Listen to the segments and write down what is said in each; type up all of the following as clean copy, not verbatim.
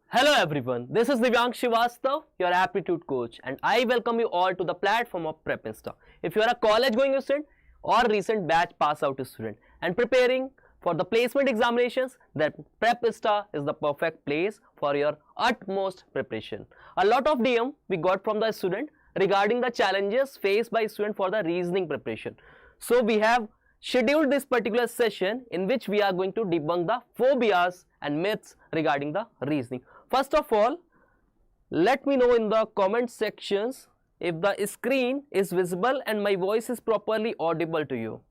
Hello everyone, this is Divyank Srivastav, your aptitude coach, and I welcome you all to the platform of Prep Insta. If you are a college going student or recent batch pass out student and preparing for the placement examinations, then Prep Insta is the perfect place for your utmost preparation. A lot of DM we got from the student regarding the challenges faced by student for the reasoning preparation. So we have scheduled this particular session in which we are going to debunk the phobias and myths regarding the reasoning. First of all, let me know in the comment sections if the screen is visible and my voice is properly audible to you.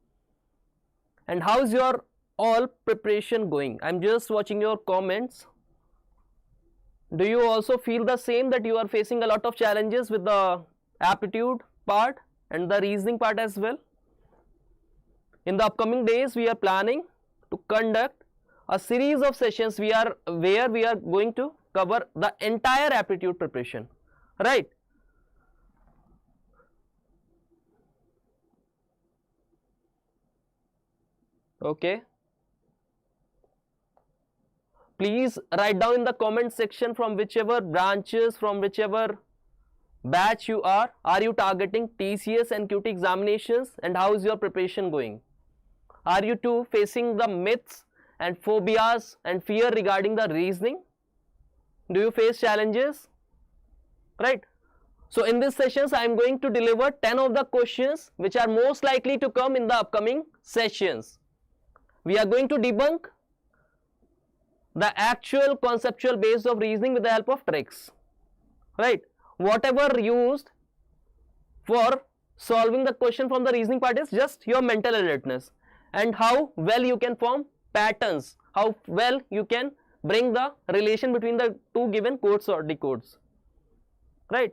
And how's your all preparation going? I'm just watching your comments. Do you also feel the same, that you are facing a lot of challenges with the aptitude part and the reasoning part as well? In the upcoming days, we are planning to conduct a series of sessions where we are going to cover the entire aptitude preparation, right? Okay. Please write down in the comment section from whichever branches, from whichever batch you are. Are you targeting TCS NQT examinations, and how is your preparation going? Are you too facing the myths and phobias and fear regarding the reasoning? Do you face challenges? Right. So in these sessions, I am going to deliver 10 of the questions which are most likely to come in the upcoming sessions. We are going to debunk the actual conceptual base of reasoning with the help of tricks. Right. Whatever used for solving the question from the reasoning part is just your mental alertness, and how well you can form patterns, how well you can bring the relation between the two given codes or decodes, right?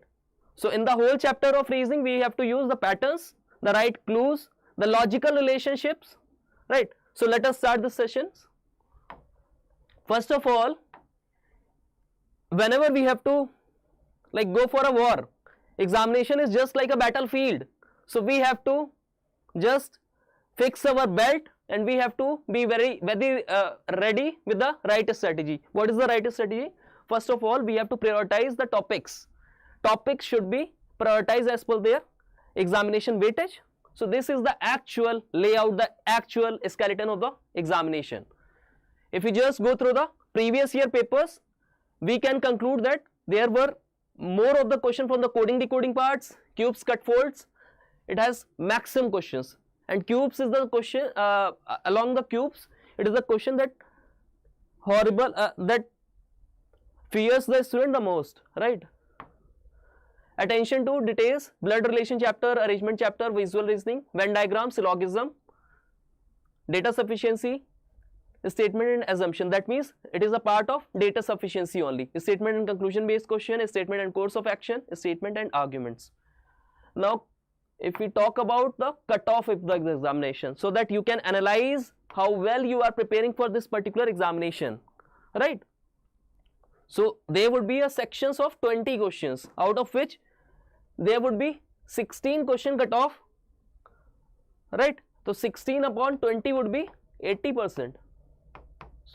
So in the whole chapter of reasoning, we have to use the patterns, the right clues, the logical relationships, right? So let us start the sessions. First of all, whenever we have to go for a war, examination is just like a battlefield. So we have to just fix our belt and we have to be very ready with the right strategy. What is the right strategy? First of all, we have to prioritize the topics. Topics should be prioritized as per their examination weightage. So this is the actual layout, the actual skeleton of the examination. If we just go through the previous year papers, we can conclude that there were more of the question from the coding decoding parts, cubes, cut folds. It has maximum questions. And cubes is the question, along the cubes, it is the question that that fears the student the most, right? Attention to details, blood relation chapter, arrangement chapter, visual reasoning, Venn diagram, syllogism, data sufficiency, statement and assumption. That means it is a part of data sufficiency only. Statement and conclusion based question, statement and course of action, statement and arguments. Now, if we talk about the cutoff of the examination, so that you can analyze how well you are preparing for this particular examination, right? So there would be a sections of 20 questions, out of which there would be 16 question cutoff, right? So 16 upon 20 would be 80%.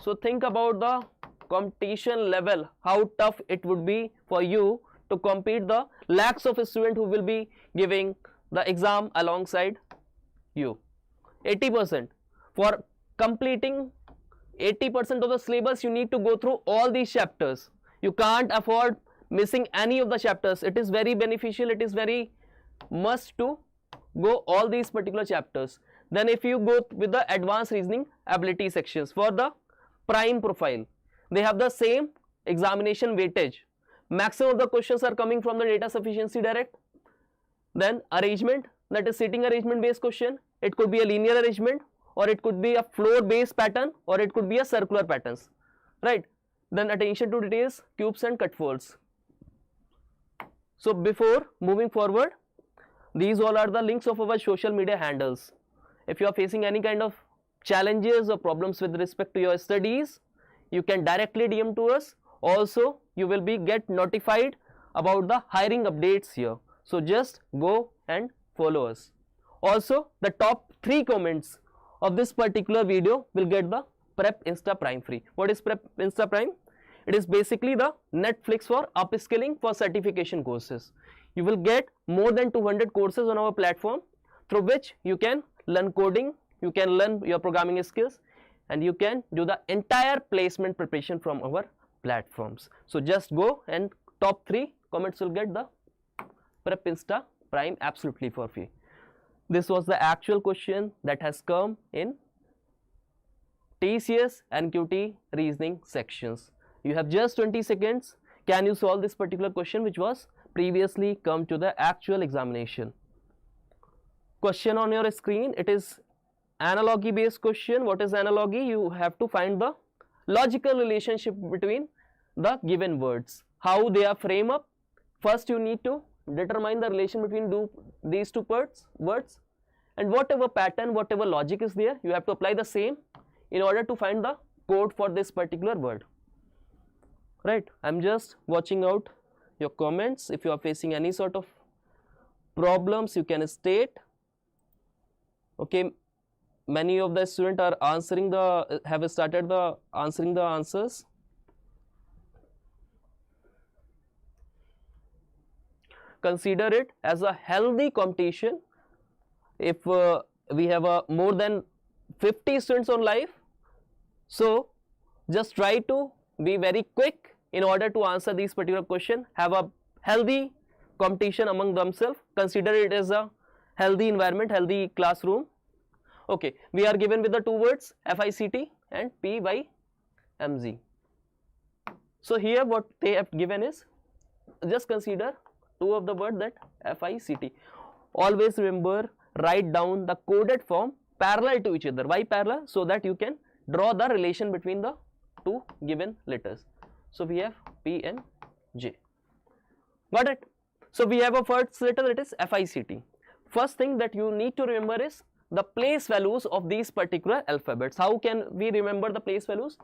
So think about the competition level, how tough it would be for you to compete the lakhs of students who will be giving the exam alongside you. 80%. For completing 80% of the syllabus, you need to go through all these chapters. You can't afford missing any of the chapters. It is very beneficial, it is very must to go all these particular chapters. Then if you go with the advanced reasoning ability sections for the prime profile, they have the same examination weightage. Maximum of the questions are coming from the data sufficiency direct. Then arrangement, that is seating arrangement based question. It could be a linear arrangement, or it could be a floor based pattern, or it could be a circular patterns, right? Then attention to details, cubes and cut folds. So before moving forward, these all are the links of our social media handles. If you are facing any kind of challenges or problems with respect to your studies, you can directly DM to us. Also, you will be get notified about the hiring updates here. So just go and follow us. Also, the top 3 comments of this particular video will get the Prep Insta Prime free. What is Prep Insta Prime? It is basically the Netflix for upskilling for certification courses. You will get more than 200 courses on our platform through which you can learn coding, you can learn your programming skills, and you can do the entire placement preparation from our platforms. So just go, and top 3 comments will get the Prep Insta Prime absolutely for free. This was the actual question that has come in TCS NQT reasoning sections. You have just 20 seconds. Can you solve this particular question which was previously come to the actual examination? Question on your screen, it is analogy based question. What is analogy? You have to find the logical relationship between the given words, how they are framed up. First you need to determine the relation between these two words, and whatever pattern, whatever logic is there, you have to apply the same in order to find the code for this particular word. Right, I'm just watching out your comments. If you are facing any sort of problems, you can state. Okay, many of the students are answering have started answering the answers. Consider it as a healthy competition. If we have more than 50 students on live, so just try to be very quick in order to answer these particular question. Have a healthy competition among themselves. Consider it as a healthy environment, healthy classroom. Okay, we are given with the 2 words FICT and PYMZ. So here what they have given is, just consider 2 of the word, that FICT. Always remember, write down the coded form parallel to each other. Why parallel? So that you can draw the relation between the 2 given letters. So we have P and J. Got it? So we have a first letter, that is FICT. First thing that you need to remember is the place values of these particular alphabets. How can we remember the place values?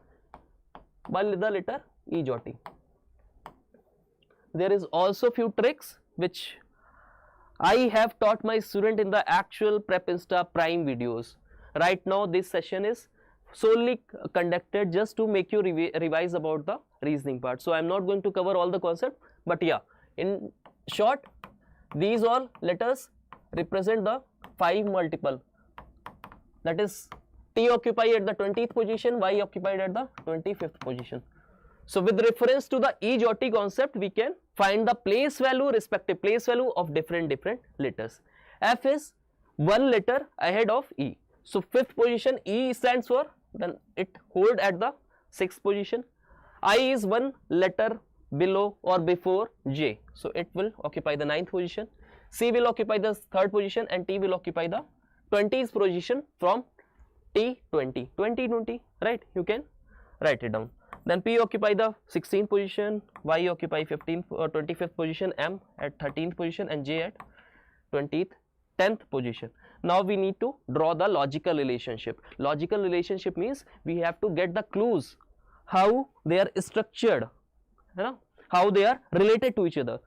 By the letter E jotting. There is also few tricks which I have taught my student in the actual Prep Insta Prime videos. Right now this session is solely conducted just to make you revise about the reasoning part. So I am not going to cover all the concept, but yeah, in short, these all letters represent the 5 multiple. That is, T occupied at the 20th position, Y occupied at the 25th position. So with reference to the E jotting concept, we can find the place value, respective place value of different letters. F is 1 letter ahead of E. So 5th position E stands for, then it hold at the 6th position. I is 1 letter below or before J. So it will occupy the 9th position. C will occupy the 3rd position, and T will occupy the 20th position from T20. 20, right? You can write it down. Then P occupy the 16th position, Y occupy 15th or 25th position, M at 13th position, and J at 10th position. Now we need to draw the logical relationship. Logical relationship means we have to get the clues, how they are structured, how they are related to each other.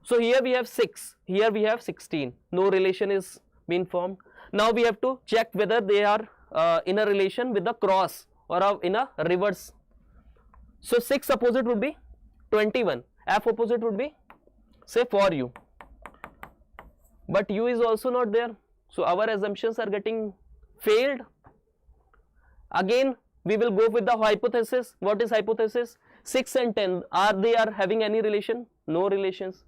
So here we have 6, here we have 16. No relation is being formed. Now we have to check whether they are in a relation with the cross or in a reverse. So 6 opposite would be 21. F opposite would be, say, for U. But U is also not there. So our assumptions are getting failed. Again, we will go with the hypothesis. What is hypothesis? 6 and 10, are they having any relation? No relations.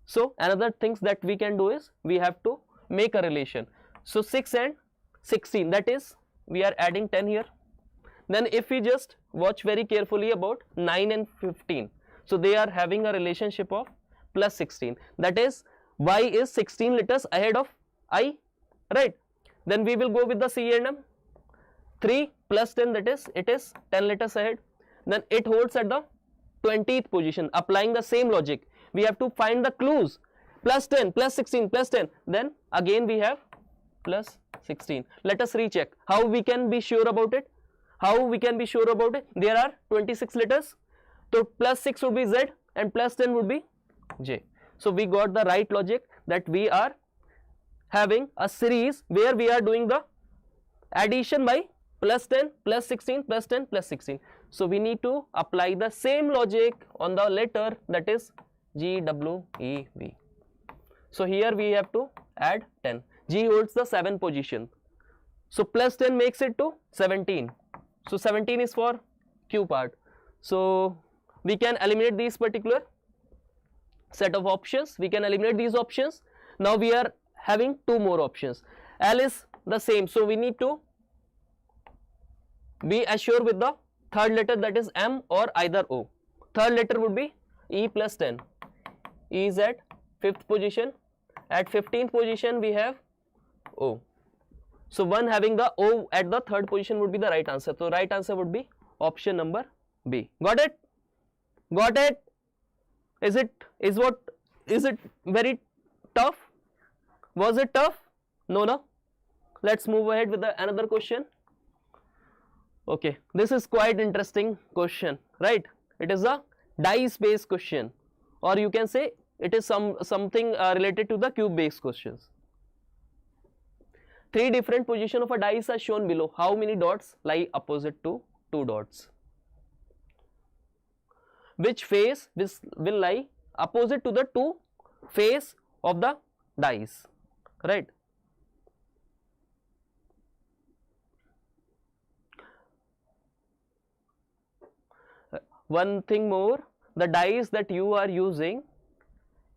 So another things that we can do is, we have to make a relation. So 6 and 16, that is, we are adding 10 here. Then if we just watch very carefully about 9 and 15, so they are having a relationship of plus 16. That is, Y is 16 letters ahead of I, right? Then we will go with the C and M. 3 plus 10, that is, it is 10 letters ahead. Then it holds at the 20th position. Applying the same logic, we have to find the clues. Plus 10, plus 16, plus 10. Then again we have plus 16. Let us recheck. How we can be sure about it? How we can be sure about it? There are 26 letters. So plus 6 would be Z and plus 10 would be J. So we got the right logic, that we are having a series where we are doing the addition by plus 10, plus 16, plus 10, plus 16. So we need to apply the same logic on the letter, that is G, W, E, V. So here we have to add 10. G holds the 7th position. So plus 10 makes it to 17. So 17 is for Q part. So we can eliminate these particular set of options. We can eliminate these options. Now we are having 2 more options. L is the same. So we need to be assured with the third letter, that is M or either O. Third letter would be E plus 10. E is at 5th position. At 15th position we have O. So one having the O at the third position would be the right answer. So right answer would be option number B. Got it? Got it? Is it very tough? Was it tough? No. Let's move ahead with another question. Okay, this is quite interesting question, right? It is a dice based question, or you can say it is something related to the cube based questions. 3 different positions of a dice are shown below. How many dots lie opposite to 2 dots? Which face will lie opposite to the 2 face of the dice, right? One thing more, the dice that you are using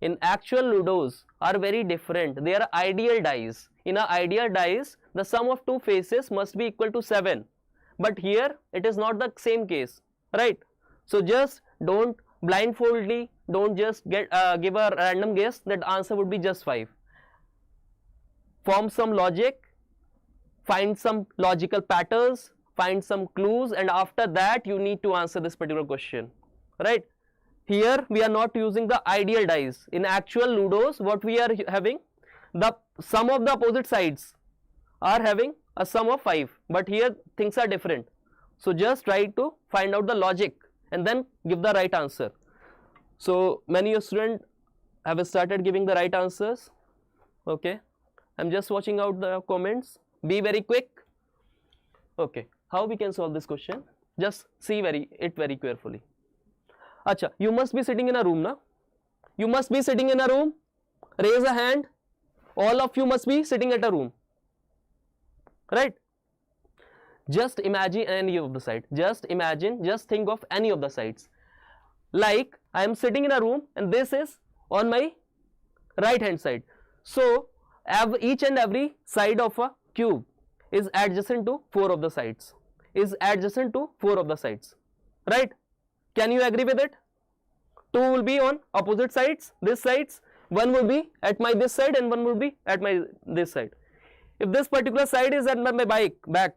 in actual ludos are very different. They are ideal dice. In an ideal dice, the sum of 2 faces must be equal to 7. But here it is not the same case, right? So just don't blindfoldly, don't just give a random guess that answer would be just 5. Form some logic, find some logical patterns, find some clues, and after that you need to answer this particular question, right? Here we are not using the ideal dice. In actual ludos, what we are having, the sum of the opposite sides are having a sum of 5, but here things are different. So just try to find out the logic and then give the right answer. So many students have started giving the right answers. Okay, I'm just watching out the comments. Be very quick. Okay, how we can solve this question? Just see it very carefully. Acha, you must be sitting in a room, na? You must be sitting in a room. Raise a hand. All of you must be sitting at a room, right? Just imagine any of the sides. Just think of any of the sides. Like I am sitting in a room and this is on my right hand side. So each and every side of a cube is adjacent to 4 of the sides. Right? Can you agree with it? 2 will be on opposite sides, this sides. 1 will be at my this side and 1 will be at my this side. If this particular side is at my back,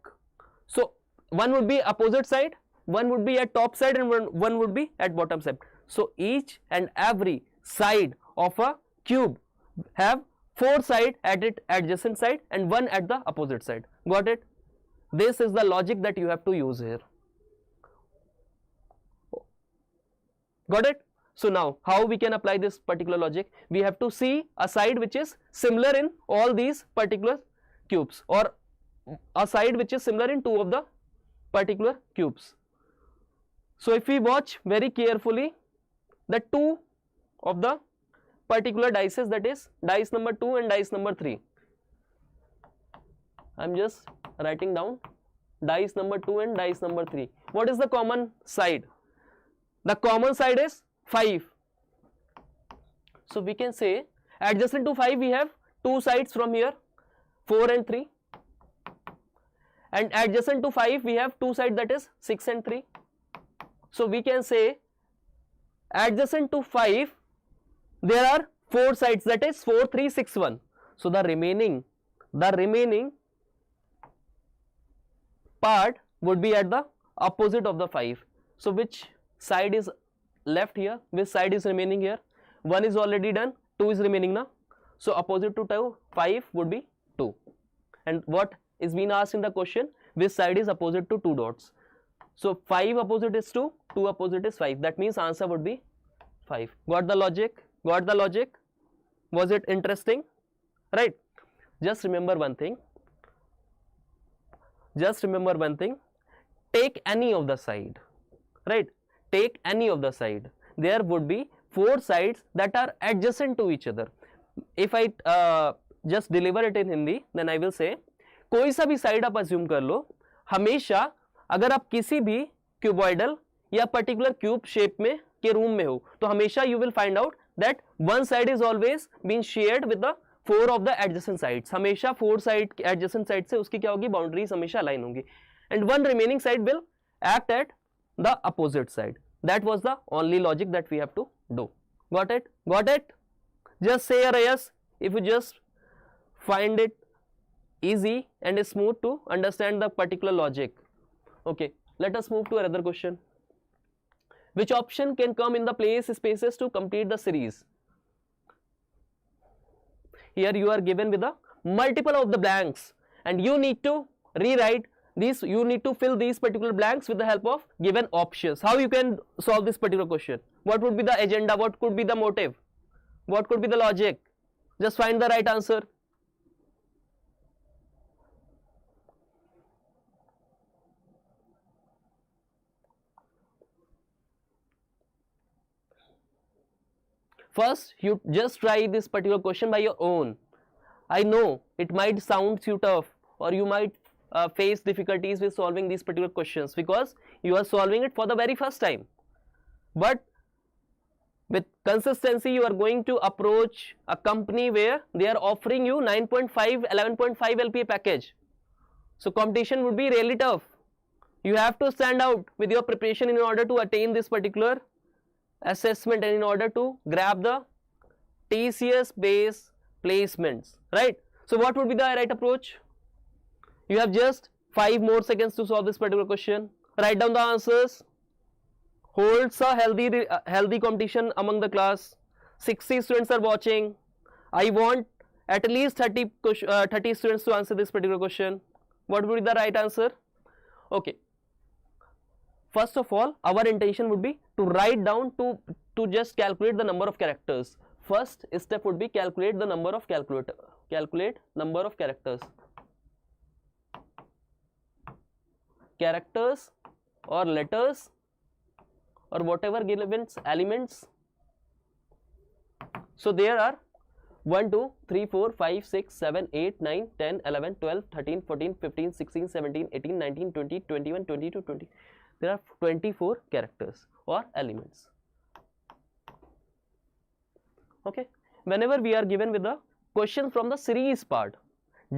so 1 would be opposite side, 1 would be at top side, and 1 would be at bottom side. So each and every side of a cube have 4 sides at its adjacent side and 1 at the opposite side. Got it? This is the logic that you have to use here. Got it? So now how we can apply this particular logic? We have to see a side which is similar in all these particular cubes, or a side which is similar in 2 of the particular cubes. So if we watch very carefully, the 2 of the particular dices, that is dice number 2 and dice number 3. I am just writing down dice number 2 and dice number 3. What is the common side? The common side is 5. So we can say adjacent to 5 we have 2 sides from here, 4 and 3, and adjacent to 5 we have 2 sides, that is 6 and 3. So we can say adjacent to 5 there are 4 sides, that is 4, 3, 6, 1. So the remaining part would be at the opposite of the 5. So which side is left here? Which side is remaining here? 1 is already done, 2 is remaining now. So opposite to 5 would be 2. And what is being asked in the question? Which side is opposite to 2 dots? So 5 opposite is 2, 2 opposite is 5. That means answer would be 5. Got the logic? Got the logic? Was it interesting? Right? Just remember one thing. Take any of the side. right? Take any of the side. There would be 4 sides that are adjacent to each other. If I just deliver it in Hindi, then I will say, कोई सा भी side आप assume कर लो, हमेशा अगर आप किसी भी क्यूबॉइडल या पर्टिकुलर क्यूब शेप में के रूम में हो, तो हमेशा you will find out that one side is always been shared with the 4 of the adjacent sides. हमेशा 4 साइड एडजेसेंट साइड से उसकी क्या होगी, बाउंड्रीज हमेशा अलाइन होंगी, and one remaining side will act at the opposite side. That was the only logic that we have to do. Got it? Got it? Just say a yes if you just find it easy and smooth to understand the particular logic. Okay, let us move to another question. Which option can come in the place spaces to complete the series? Here you are given with a multiple of the blanks and you need to rewrite these, you need to fill these particular blanks with the help of given options. How you can solve this particular question? What would be the agenda? What could be the motive? What could be the logic? Just find the right answer. First, you just try this particular question by your own. I know it might sound too tough, or you might face difficulties with solving these particular questions because you are solving it for the very first time. But with consistency, you are going to approach a company where they are offering you 9.5, 11.5 LPA package. So competition would be really tough. You have to stand out with your preparation in order to attain this particular assessment and in order to grab the TCS based placements, right? So what would be the right approach? You have just 5 more seconds to solve this particular question. Write down the answers. Holds a healthy competition among the class. 60 students are watching. I want at least 30 students to answer this particular question. What would be the right answer? Okay. First of all, our intention would be to write down to just calculate the number of characters. First step would be calculate the number of characters or letters or whatever given elements. So there are 1, 2, 3, 4, 5, 6, 7, 8, 9, 10, 11, 12, 13, 14, 15, 16, 17, 18, 19, 20, 21, 22, 20. There are 24 characters or elements. Okay. Whenever we are given with the question from the series part,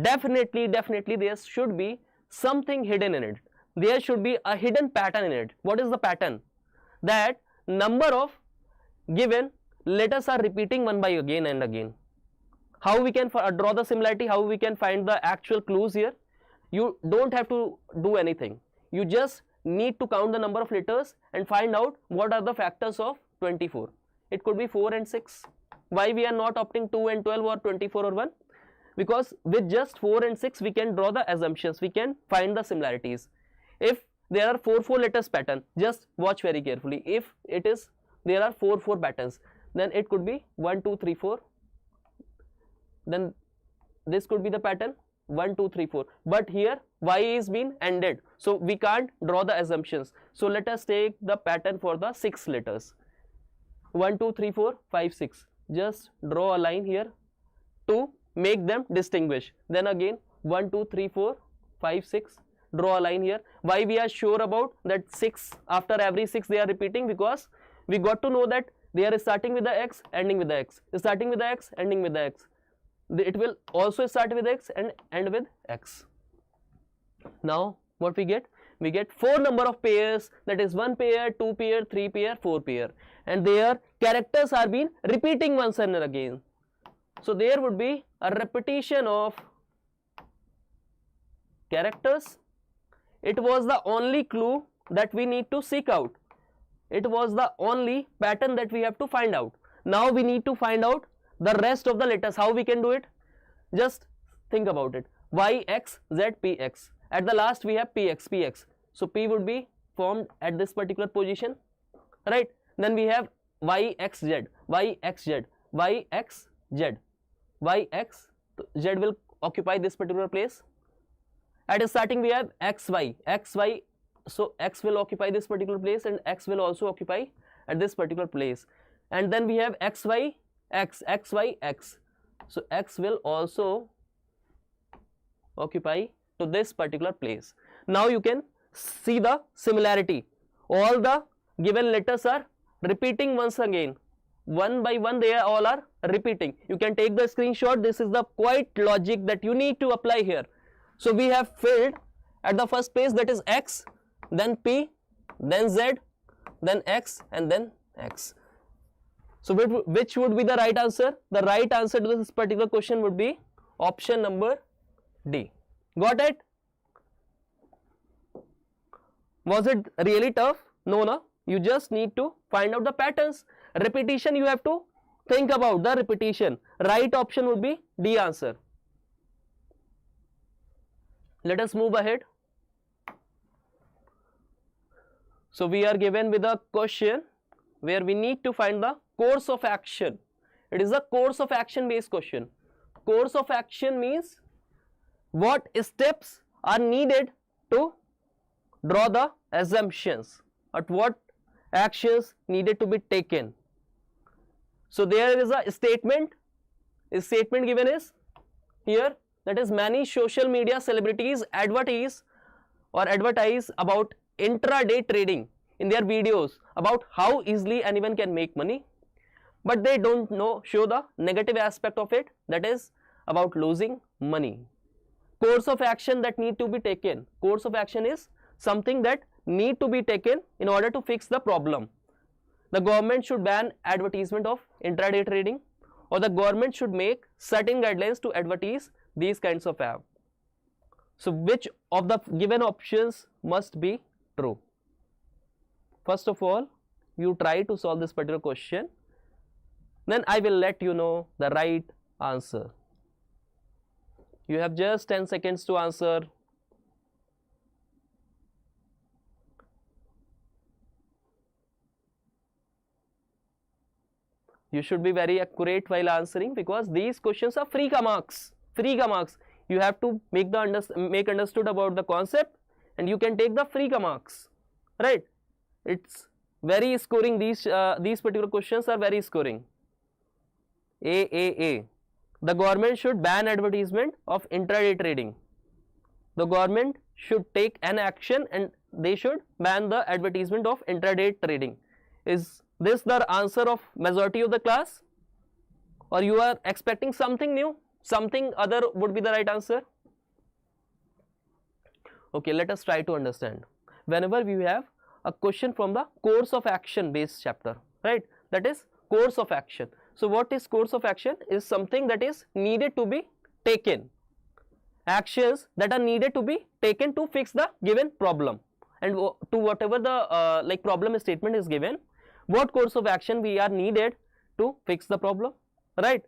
definitely there should be something hidden in it. There should be a hidden pattern in it. What is the pattern? That number of given letters are repeating one by again and again. How we can draw the similarity, how we can find the actual clues here? You don't have to do anything. You just need to count the number of letters and find out what are the factors of 24. It could be 4 and 6. Why we are not opting 2 and 12 or 24 or 1? Because with just 4 and 6 we can draw the assumptions, we can find the similarities. If there are 4 letters pattern, just watch very carefully. If it is there are 4 patterns, then it could be 1, 2, 3, 4. Then this could be the pattern 1, 2, 3, 4. But here y is being ended, so we can't draw the assumptions. So let us take the pattern for the 6 letters. 1, 2, 3, 4, 5, 6. Just draw a line here to make them distinguish. Then again 1, 2, 3, 4, 5, 6. Draw a line here. Why we are sure about that 6, after every 6 they are repeating? Because we got to know that they are starting with the x, ending with the x, starting with the x, ending with the x. It will also start with x and end with x. Now what we get? We get 4 number of pairs, that is 1 pair, 2 pair, 3 pair, 4 pair, and their characters are being repeating once and again. So there would be a repetition of characters. It was the only clue that we need to seek out. It was the only pattern that we have to find out. Now we need to find out the rest of the letters. How we can do it? Just think about it. Y, X, Z, P, X. At the last we have P, X, P, X. So P would be formed at this particular position, right? Then we have Y, X, Z, Y, X, Z, Y, X, Z, Y, X, Z will occupy this particular place. At starting we have X, Y, so x will occupy this particular place and x will also occupy at this particular place, and then we have xy x, xy x, so x will also occupy to this particular place. Now you can see the similarity. All the given letters are repeating once again, one by one they all are repeating. You can take the screenshot. This is the quite logic that you need to apply here. So we have filled at the first place, that is x, then p, then z, then x, and then x. So which would be the right answer? The right answer to this particular question would be option number D. Got it? Was it really tough? No, no. You just need to find out the patterns. Repetition, you have to think about the repetition. Right option would be D answer. Let us move ahead. So we are given with a question where we need to find the course of action. It is a course of action based question. Course of action means what steps are needed to draw the assumptions, at what actions needed to be taken. So there is a statement. A statement given is here, that is many social media celebrities advertise about intraday trading in their videos, about how easily anyone can make money, but they don't show the negative aspect of it, that is about losing money. Course of action that need to be taken. Course of action is something that need to be taken in order to fix the problem. The government should ban advertisement of intraday trading, or the government should make certain guidelines to advertise these kinds of app. So which of the given options must be true? First of all, you try to solve this particular question, then I will let you know the right answer. You have just 10 seconds to answer. You should be very accurate while answering, because these questions are free ka marks. Free ka marks. You have to make understood about the concept, and you can take the free ka marks. Right? It's very scoring. These particular questions are very scoring. A. The government should ban advertisement of intraday trading. The government should take an action and they should ban the advertisement of intraday trading. Is this the answer of majority of the class, or you are expecting something new, something other would be the right answer? Okay, let us try to understand. Whenever we have a question from the course of action based chapter, right, that is course of action. So what is course of action? Is something that is needed to be taken, actions that are needed to be taken to fix the given problem, and to whatever the problem statement is given, what course of action we are needed to fix the problem, right?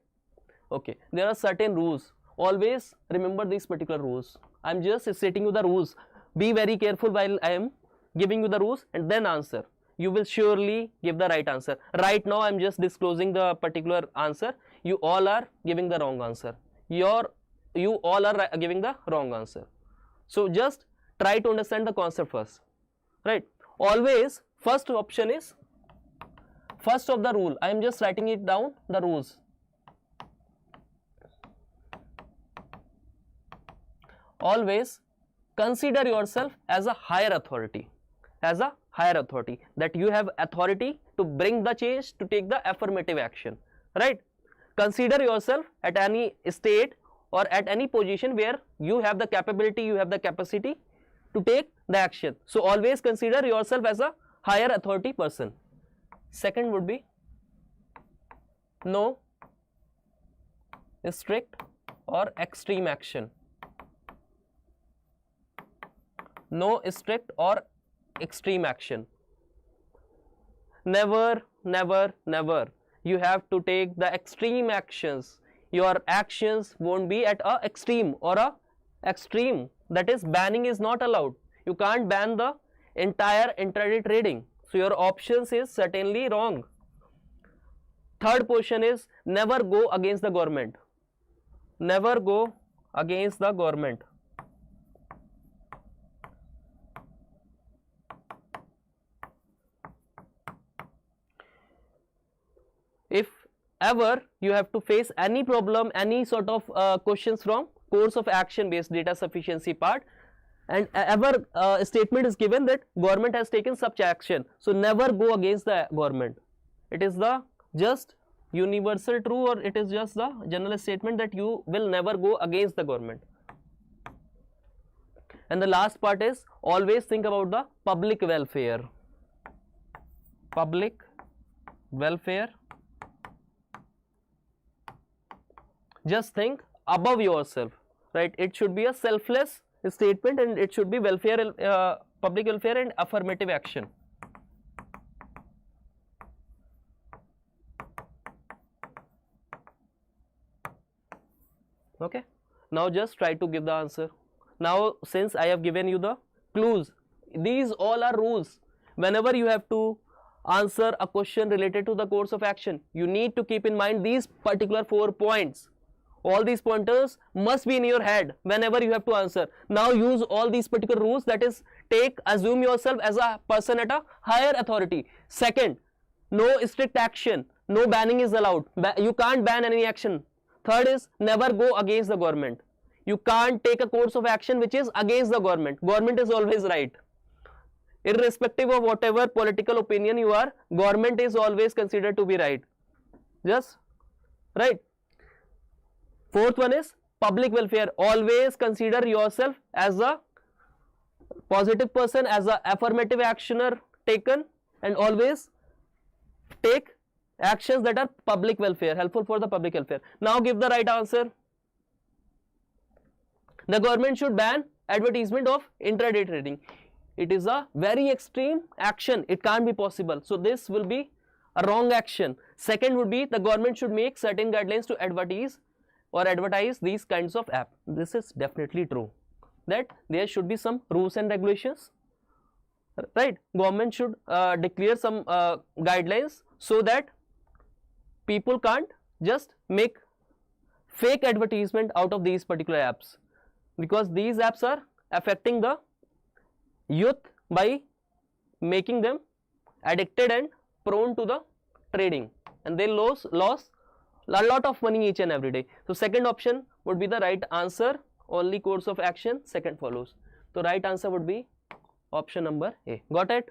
Okay, there are certain rules. Always remember these particular rules. I am just stating you the rules. Be very careful while I am giving you the rules, and then answer. You will surely give the right answer. Right now I am just disclosing the particular answer. You all are giving the wrong answer. You all are giving the wrong answer. So just try to understand the concept first, right? Always first option is first of the rule. I am just writing it down, the rules. Always consider yourself as a higher authority, that you have authority to bring the change, to take the affirmative action, right? Consider yourself at any state or at any position where you have the capability, you have the capacity to take the action. So always consider yourself as a higher authority person. Second would be no strict or extreme action. No strict or extreme action. Never, never, never. You have to take the extreme actions. Your actions won't be at a extreme or a extreme. That is, banning is not allowed. You can't ban the entire intraday trading. So your options is certainly wrong. Third portion is never go against the government. Never go against the government. ever you have to face any problem, any sort of questions from course of action based data sufficiency part, and ever a statement is given that government has taken such action, so never go against the government. It is the just universal true, or it is just the general statement that you will never go against the government. And the last part is always think about the public welfare. Public welfare. Just think above yourself, right? It should be a selfless statement, and it should be welfare, public welfare and affirmative action. Okay, now just try to give the answer. Now since I have given you the clues, these all are rules. Whenever you have to answer a question related to the course of action, you need to keep in mind these particular 4 points. All these pointers must be in your head whenever you have to answer. Now use all these particular rules, that is, assume yourself as a person at a higher authority. Second, no strict action, no banning is allowed. You can't ban any action. Third is never go against the government. You can't take a course of action which is against the government. Government is always right. Irrespective of whatever political opinion you are, government is always considered to be right. Just right. Fourth one is public welfare. Always consider yourself as a positive person, as a affirmative actioner taken, and always take actions that are public welfare, helpful for the public welfare. Now give the right answer. The government should ban advertisement of intraday trading. It is a very extreme action. It can't be possible. So this will be a wrong action. Second would be the government should make certain guidelines to advertise these kinds of app. This is definitely true, that there should be some rules and regulations, right? Government should declare some guidelines so that people can't just make fake advertisement out of these particular apps, because these apps are affecting the youth by making them addicted and prone to the trading, and they lose a lot of money each and every day. So second option would be the right answer. Only course of action second follows. So right answer would be option number A. Got it?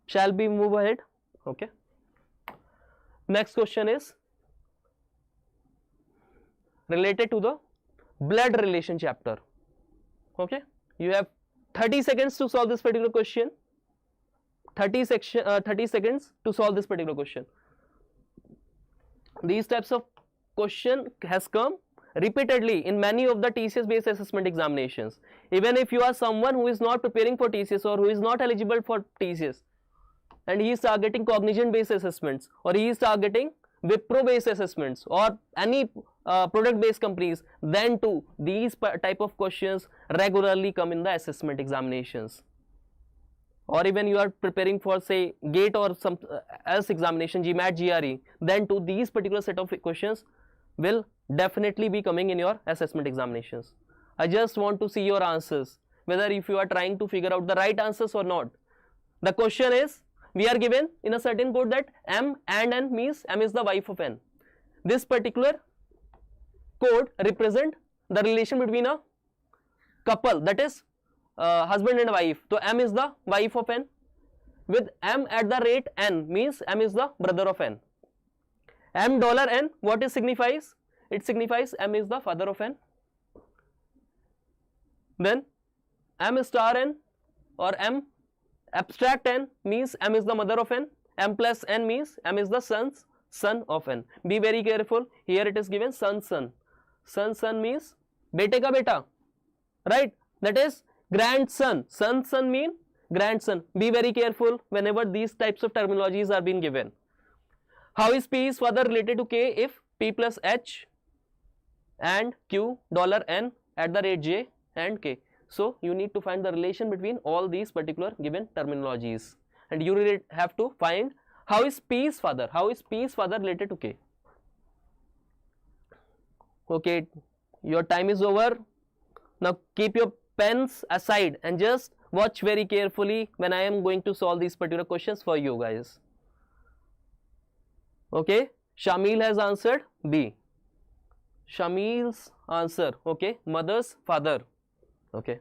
Shall we move ahead? Okay. Next question is related to the blood relation chapter. Okay, you have 30 seconds to solve this particular question. 30 seconds to solve this particular question. These types of question has come repeatedly in many of the TCS based assessment examinations. Even if you are someone who is not preparing for TCS or who is not eligible for TCS, and he is targeting Cognition based assessments, or he is targeting Wipro based assessments, or any product based companies, then too these type of questions regularly come in the assessment examinations. Or even you are preparing for, say, GATE or some else examination, GMAT, GRE, then too these particular set of questions will definitely be coming in your assessment examinations. I just want to see your answers, whether if you are trying to figure out the right answers or not. The question is, we are given in a certain code that M and N means M is the wife of N. This particular code represent the relation between a couple, that is husband and wife. So M is the wife of N, with M at the rate N means M is the brother of N. $N, what it signifies? It signifies M is the father of N. Then M star N or M abstract N means M is the mother of N. M plus N means M is the son of N. Be very careful. Here it is given son. Son means bete ka beta, right? That is grandson. Son mean grandson. Be very careful whenever these types of terminologies are being given. How is P is further related to K if P plus H and Q $N at the rate J and K? So you need to find the relation between all these particular given terminologies, and you really have to find how is P is father related to K. Okay, your time is over. Now keep your pens aside and just watch very carefully when I am going to solve these particular questions for you guys. Okay, Shamil has answered B. Shamil's answer, okay, mother's father, okay.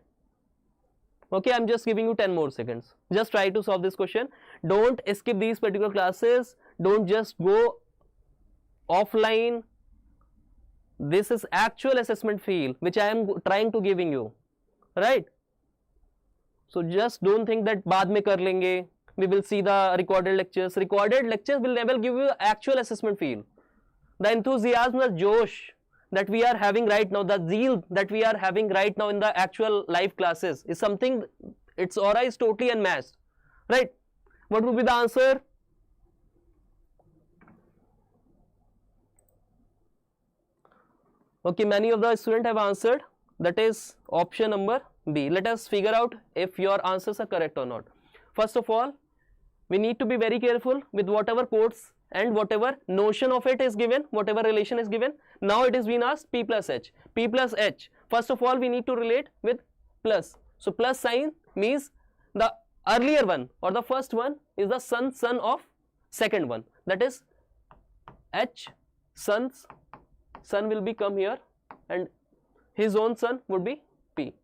Okay, I'm just giving you 10 more seconds. Just try to solve this question. Don't skip these particular classes. Don't just go offline. This is actual assessment field which I am trying to giving you, right? So just don't think that baad mein kar lenge. We will see the recorded lectures. Recorded lectures will never give you actual assessment field. The enthusiasm, the josh that we are having right now, the zeal that we are having right now in the actual live classes is something, its aura is totally unmatched, right? What would be the answer? Okay, many of the students have answered, that is option number B. Let us figure out if your answers are correct or not. First of all, we need to be very careful with whatever quotes and whatever notion of it is given, whatever relation is given. Now it is being asked P plus H. P plus H. First of all, we need to relate with plus. So plus sign means the earlier one or the first one is the son of second one. That is H, son will be come here and his own son would be P.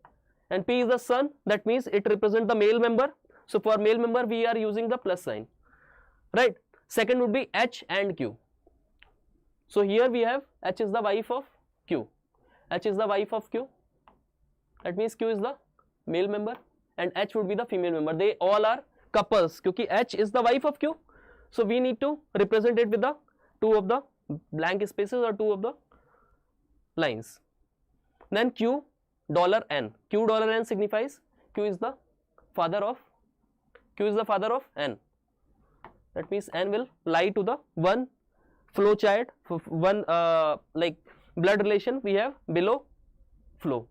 And P is the son, that means it represents the male member. So for male member we are using the plus sign, right? Second would be H and Q. So here we have H is the wife of Q. H is the wife of Q. That means Q is the male member and H would be the female member. They all are couples because H is the wife of Q. So we need to represent it with the two of the blank spaces or two of the lines. Then Q $N. Q $N signifies Q is the father of N. That means N will lie to the one flow chart, one like blood relation we have below flow.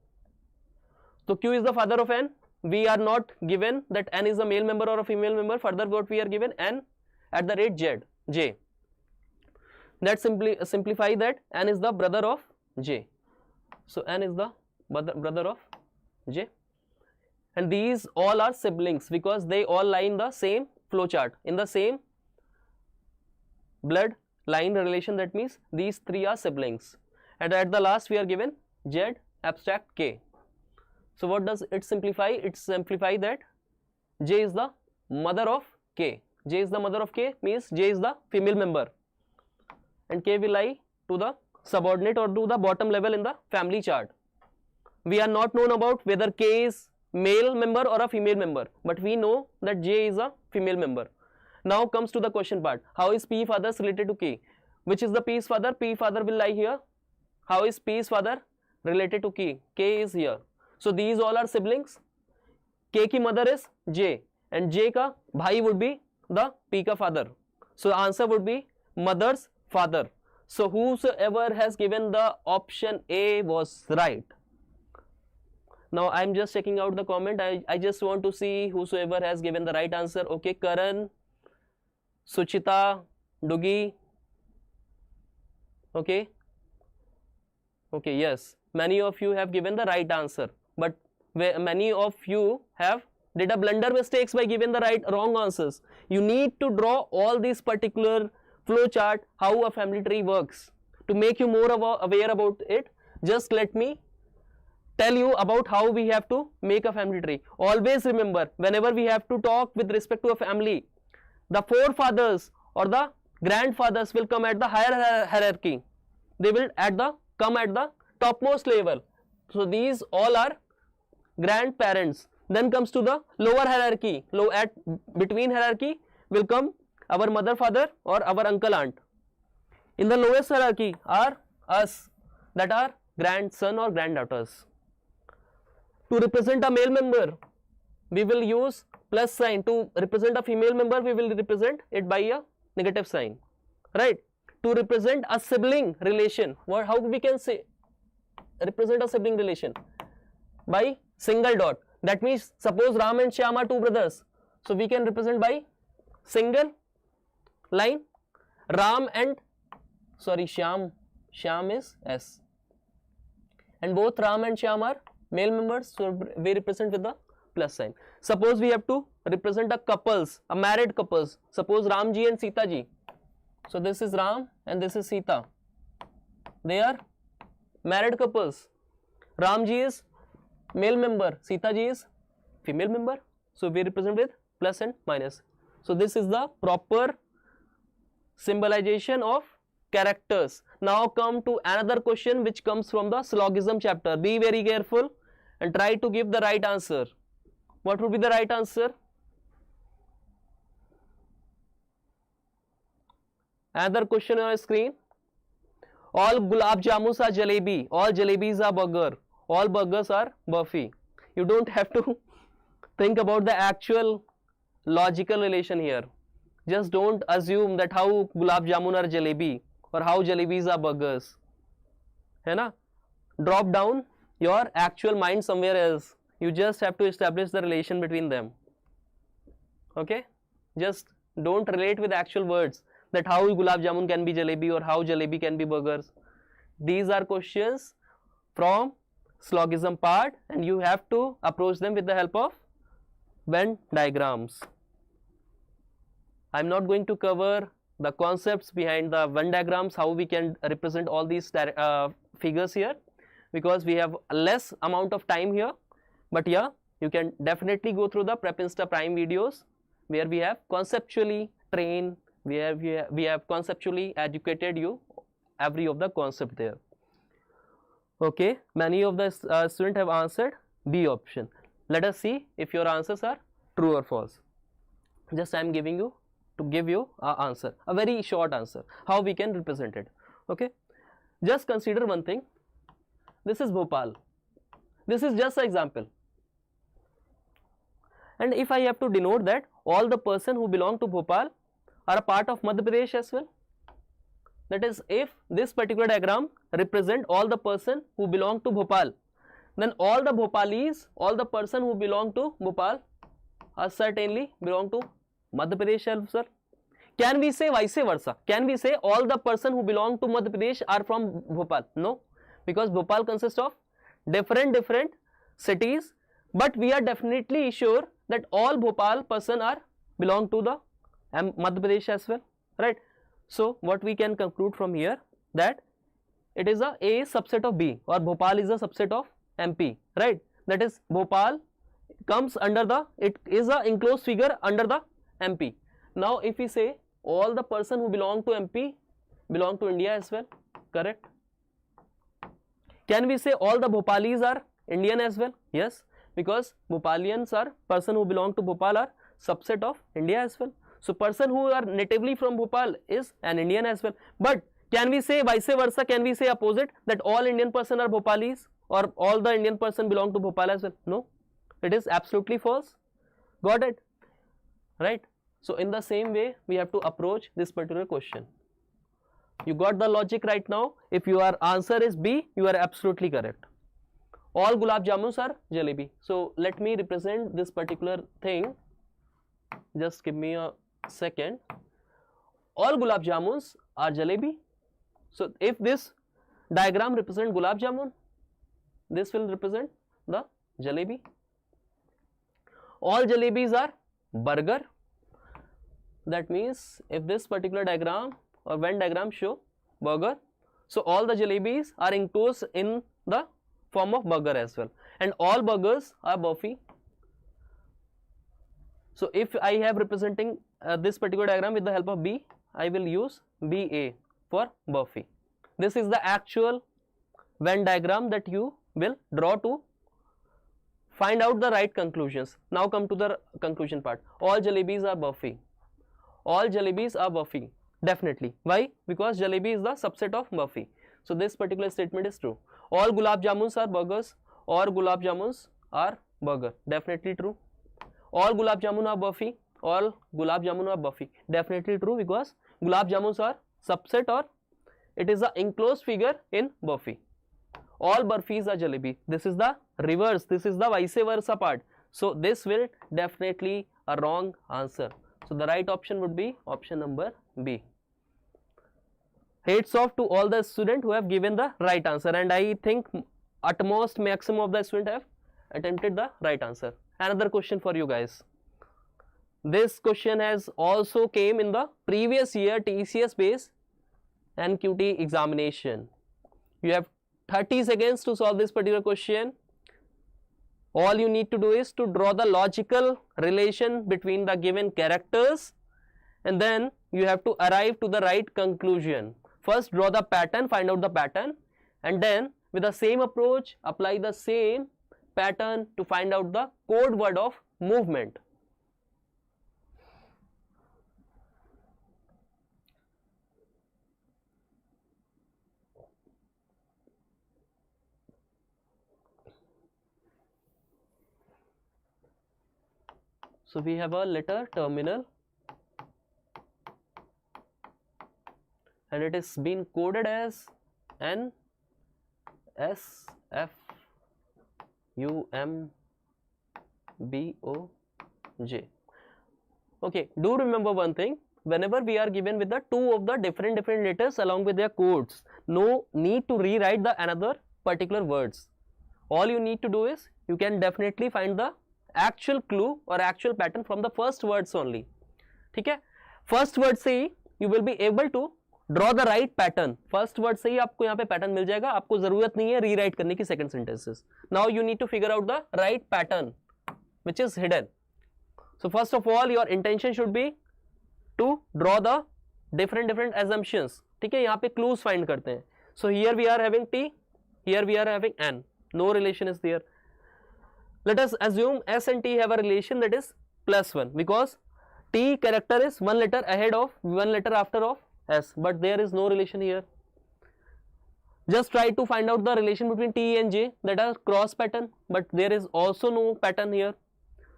So Q is the father of N. We are not given that N is a male member or a female member. Further, what we are given N at the rate J. That simplify that N is the brother of J. So N is the brother of J. And these all are siblings because they all lie in the same flow chart, in the same blood line relation. That means these three are siblings. And at the last we are given Z abstract K. So what does it simplify? It simplify that J is the mother of K. J is the mother of K means J is the female member and K will lie to the subordinate or to the bottom level in the family chart. We are not known about whether K is male member or a female member, but we know that J is a female member. Now comes to the question part. How is P fathers related to K? Which is the P's father? P father will lie here. How is P's father related to K? K is here. So these all are siblings. K ki mother is J and J ka bhai would be the P ka father. So the answer would be mother's father. So whosoever has given the option A was right. Now I am just checking out the comment. I just want to see whosoever has given the right answer. Okay, Karan, Suchita, Dugi. Okay, yes, many of you have given the right answer, but many of you did a blunder mistakes by giving the wrong answers. You need to draw all these particular flow chart, how a family tree works. To make you more aware about it, just let me tell you about how we have to make a family tree. Always remember, whenever we have to talk with respect to a family, the forefathers or the grandfathers will come at the higher hierarchy. They will come at the topmost level. So these all are grandparents. Then comes to the lower hierarchy. Between hierarchy will come our mother, father or our uncle, aunt. In the lowest hierarchy are us, that are grandson or granddaughters. To represent a male member, we will use plus sign. To represent a female member, we will represent it by a negative sign, right? To represent a sibling relation, how we can say represent a sibling relation? By single dot. That means suppose Ram and Shyam are two brothers, so we can represent by single line. Ram and Shyam is S, and both Ram and Shyam are male members, so we represent with the plus sign. Suppose we have to represent a married couples. Suppose Ramji and Sita ji. So this is Ram and this is Sita. They are married couples. Ramji is male member, Sita ji is female member. So we represent with plus and minus. So this is the proper symbolization of characters. Now come to another question which comes from the syllogism chapter. Be very careful and try to give the right answer. What would be the right answer? Another question on your screen. All gulab jamuns are jalebi. All jalebis are burger. All burgers are burfi. You don't have to think about the actual logical relation here. Just don't assume that how gulab jamun are jalebi or how jalebis are burgers. है ना? Drop down your actual mind somewhere else. You just have to establish the relation between them. Okay? Just don't relate with actual words that how gulab jamun can be jalebi or how jalebi can be burgers. These are questions from syllogism part and you have to approach them with the help of Venn diagrams. I am not going to cover the concepts behind the Venn diagrams, how we can represent all these figures here, because we have less amount of time here. But yeah, you can definitely go through the Prep Insta Prime videos where we have conceptually trained, where we have conceptually educated you every of the concept there. Okay, many of the students have answered B option. Let us see if your answers are true or false. Just I am giving you to give you an answer, a very short answer, how we can represent it. Okay, just consider one thing. This is Bhopal. This is just an example. And if I have to denote that all the person who belong to Bhopal are a part of Madhya Pradesh as well. That is, if this particular diagram represent all the person who belong to Bhopal, then all the Bhopalis, all the person who belong to Bhopal are certainly belong to Madhya Pradesh as well. Can we say vice versa? Can we say all the person who belong to Madhya Pradesh are from Bhopal? No, because Bhopal consists of different cities, but we are definitely sure that all Bhopal person are belong to the Madhya Pradesh as well, right? So what we can conclude from here, that it is a subset of B, or Bhopal is a subset of MP, right? That is, Bhopal comes under the, it is a enclosed figure under the MP. Now if we say all the person who belong to MP belong to India as well, correct? Can we say all the Bhopalis are Indian as well? Yes, because Bhopalians are person who belong to Bhopal are subset of India as well. So person who are natively from Bhopal is an Indian as well. But can we say vice versa? Can we say opposite, that all Indian person are Bhopalis or all the Indian person belong to Bhopal as well? No, it is absolutely false. Got it? Right? So in the same way we have to approach this particular question. You got the logic right now? If your answer is B, you are absolutely correct. All gulab jamuns are jalebi. So let me represent this particular thing. Just give me a second. All gulab jamuns are jalebi. So if this diagram represent gulab jamun, this will represent the jalebi. All jalebis are burger. That means if this particular diagram or Venn diagram show burger, so all the jalebis are enclosed in the form of burger as well, and all burgers are burfi. So if I have representing this particular diagram with the help of B, I will use BA for burfi. This is the actual Venn diagram that you will draw to find out the right conclusions. Now come to the conclusion part. All jalebis are burfi. All jalebis are burfi. Definitely. Why? Because jalebi is the subset of burfi. So this particular statement is true. All gulab jamuns are burgers, or gulab jamuns are burger. Definitely true. All gulab jamun are burfi. All gulab jamun are burfi. Definitely true, because gulab jamuns are subset, or it is the enclosed figure in burfi. All burfis are jalebi. This is the reverse. This is the vice versa part. So this will definitely a wrong answer. So the right option would be option number B. Hats off to all the students who have given the right answer, and I think at most maximum of the students have attempted the right answer. Another question for you guys. This question has also came in the previous year TCS based NQT examination. You have 30 seconds to solve this particular question. All you need to do is to draw the logical relation between the given characters, and then you have to arrive to the right conclusion. First draw the pattern, find out the pattern, and then with the same approach apply the same pattern to find out the code word of movement. So we have a letter terminal, and it is been coded as N S F U M B O J. Okay, do remember one thing, whenever we are given with the two of the different letters along with their codes, no need to rewrite the another particular words. All you need to do is you can definitely find the actual clue or actual pattern from the first words only. ठीक है, first word से ही you will be able to draw the right pattern. First word से ही आपको यहाँ पे pattern मिल जाएगा, आपको जरूरत नहीं है rewrite करने की second sentences. Now you need to figure out the right pattern which is hidden. So first of all your intention should be to draw the different assumptions. ठीक है, यहाँ पे clues find करते हैं. So here we are having T, here we are having N. No relation is there. Let us assume S and T have a relation that is +1, because T character is one letter ahead of, one letter after of S, but there is no relation here. Just try to find out the relation between T and J, that are cross pattern, but there is also no pattern here.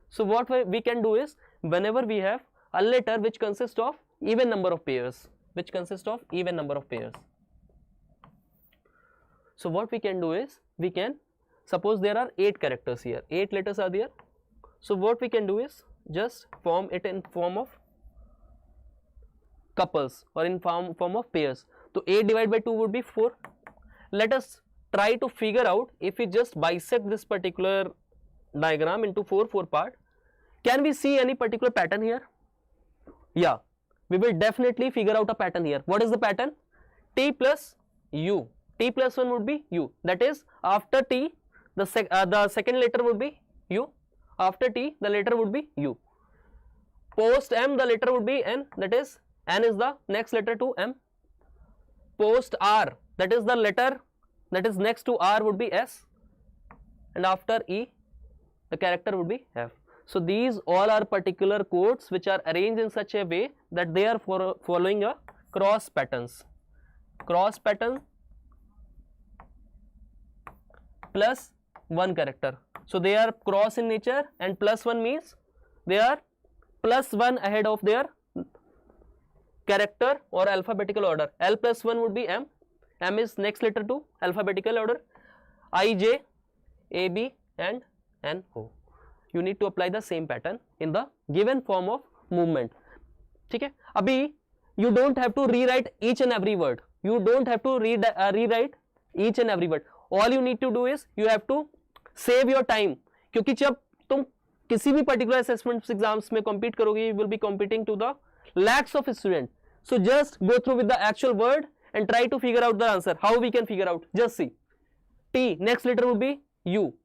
So what we can do is, whenever we have a letter which consists of even number of pairs, so what we can do is, we can suppose there are 8 characters here, 8 letters are there. So what we can do is just form it in form of couples or in form of pairs. So 8 divided by 2 would be 4. Let us try to figure out, if we just bisect this particular diagram into 4 part, can we see any particular pattern here? Yeah, we will definitely figure out a pattern here. What is the pattern? T plus U. T plus 1 would be U. That is, after T, the second letter would be U. After T, the letter would be U. Post M, the letter would be N. That is, N is the next letter to M. Post R, that is the letter that is next to R would be S. And after E, the character would be F. So these all are particular codes which are arranged in such a way that they are following a cross patterns. Cross pattern plus one character. So they are cross in nature, and plus one means they are plus one ahead of their character or alphabetical order. L plus 1 would be M. M is next letter to alphabetical order. I, J, A, B and N, O. You need to apply the same pattern in the given form of movement. ठीक है, अभी you don't have to rewrite each and every word. You don't have to rewrite each and every word. All you need to do is you have to save your time, क्योंकि जब तुम किसी भी particular assessment exams में compete करोगे, you will be competing to the lakhs of students. So just go through with the actual word and try to figure out the answer. How we can figure out? Just see. T, next letter would be U.